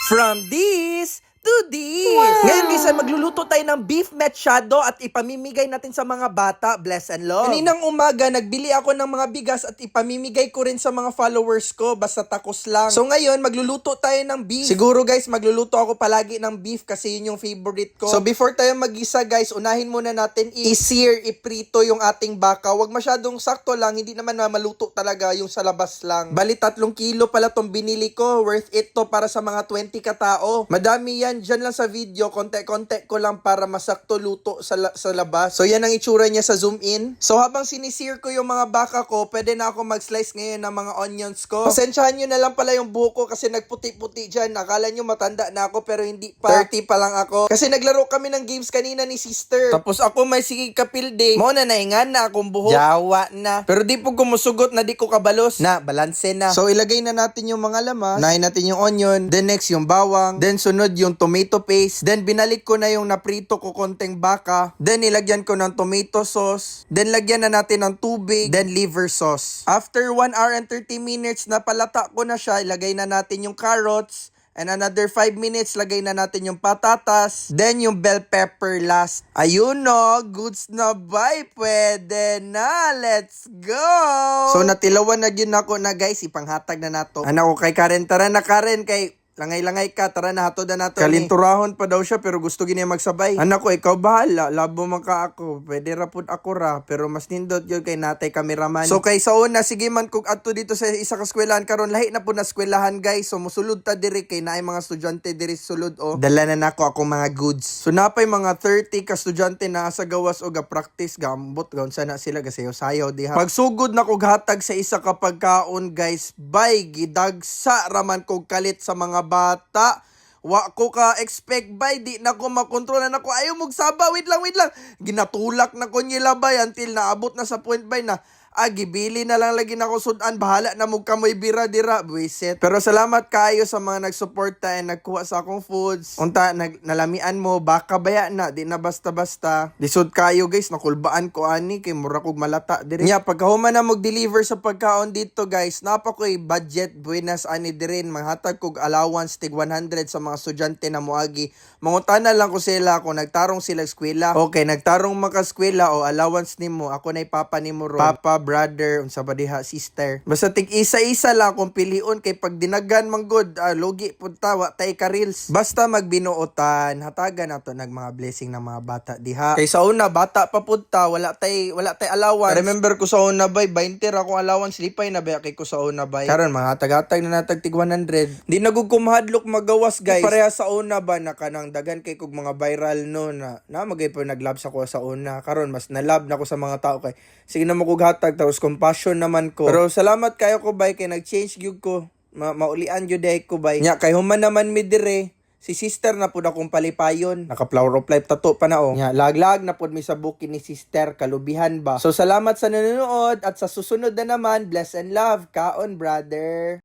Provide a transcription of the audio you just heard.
From this to this. Wow. Ngayon guys, ay magluluto tayo ng beef mechado at ipamimigay natin sa mga bata. Bless and love. Kaninang umaga, nagbili ako ng mga bigas at ipamimigay ko rin sa mga followers ko. Basta takos lang. So ngayon, magluluto tayo ng beef. Siguro guys, magluluto ako palagi ng beef kasi yun yung favorite ko. So before tayo mag-isa guys, unahin muna natin i-sear, iprito yung ating baka. Huwag masyadong sakto lang, hindi naman na maluto talaga yung sa labas lang. Bali 3 kilo pala tong binili ko. Worth it to para sa mga 20 katao. Madami yan. Diyan lang sa video, konti-konti ko lang para masakto luto sa labas. So yan ang itsura niya sa zoom in. So habang sinisir ko yung mga baka ko, pwede na ako mag-slice ngayon ng mga onions ko. Pasensyahan nyo na lang pala yung buhok ko kasi nagputi-puti dyan. Akala nyo matanda na ako pero hindi pa. 30 pa lang ako. Kasi naglaro kami ng games kanina ni sister. Tapos ako may sige kapilde. Mo na naingan na akong buhok. Jawa na. Pero di po kumusugot na di ko kabalos. Na, balanse na. So ilagay na natin yung mga lamas. Unahin natin yung onion. Then next yung bawang. Then sunod yung tomato paste. Then binalik ko na yung naprito ko konting baka. Then nilagyan ko ng tomato sauce. Then lagyan na natin ng tubig. Then liver sauce. After 1 hour and 30 minutes na palata ko na siya, ilagay na natin yung carrots. And another 5 minutes, lagay na natin yung patatas. Then yung bell pepper last. Ayun no, goods na bay. Pwede na. Let's go! So natilawan na yun ako na guys. Ipanghatag na nato. Anak ko kay Karen. Tara na Karen kay... Langay-langay ka, tara na, hatod na nato. Kalinturahon pa daw siya, pero gusto gini magsabay. Anak ko, ikaw bahala, labo man ka ako. Pwede rapod ako ra, pero mas nindot yun kay natay kameraman. So kay sa una, sige man kung ato dito sa isa ka eskwelahan karon lahi na po na eskwelahan guys. So musulod ta diri kay naay mga estudyante diri sulod o. Dala na nako akong mga goods. So napay mga 30 ka estudyante na sa gawas o ga practice gambot gaun sana sila kasi sayaw diha. Pagsugod na kog hatag sa isa ka pagkaon guys, bay gidagsa raman kog kalit sa mga bata. Wa ko ka expect bay, di na ko makontrol na ko. Ayaw magsaba, wait lang. Ginatulak na ko nilabay until naabot na sa point bay na gibili na lang lagi na ko sudan. Bahala na mo kamoy bira dira. Buisit. Pero salamat kayo sa mga nagsuporta and nagkuha sa akong foods. Unta, nalamian mo, baka baya na. Di na basta-basta. Lisod kayo guys, nakulbaan ko ani. Kay mura kog malata diri. Nya, pagkahuman na mag-deliver sa pagkaon dito guys, napa ko'y budget buenas ani dirin. Manghatag kog allowance tig 100 sa mga estudyante na moagi. Mangutana lang ko sila kung nagtarong sila eskwela. Okay, nagtarong maka-eskwela o allowance nimo. Ako na papa nimo ron. Papa, brother, unsa ba diha, sister. Basta tig isa-isa lang kung pilion kay pag dinagan man good, logi punta wa tay ka reels. Basta magbinuotan, hatagan nato nag mga blessing ng mga bata diha. Kay sa una bata pa punta, wala tay allowance. Remember ko sa una bay 20 ra akong allowance, lipay na ba kay ko sa una bay. Karon mga hatag-hatag na natag tig 100. Di na gud ko mahadlok magawas guys. Pareha sa una ba na kanang dagan kay kog mga viral no na magay pa naglab sa ko sa una. Karon mas nalab na ko sa mga tao kay sige na mo kog hatag tapos compassion naman ko. Pero salamat kayo ko bay kay nag-change gyud ko. Maulian gyud day ko bay. Nya kay human naman mi dire. Si sister na pud akong palipayon. Naka-flower of life tato pa na oh. Nya lag na pud mi sa bukin ni sister, kalubihan ba. So salamat sa nanonood at sa susunod na naman, bless and love kaon brother.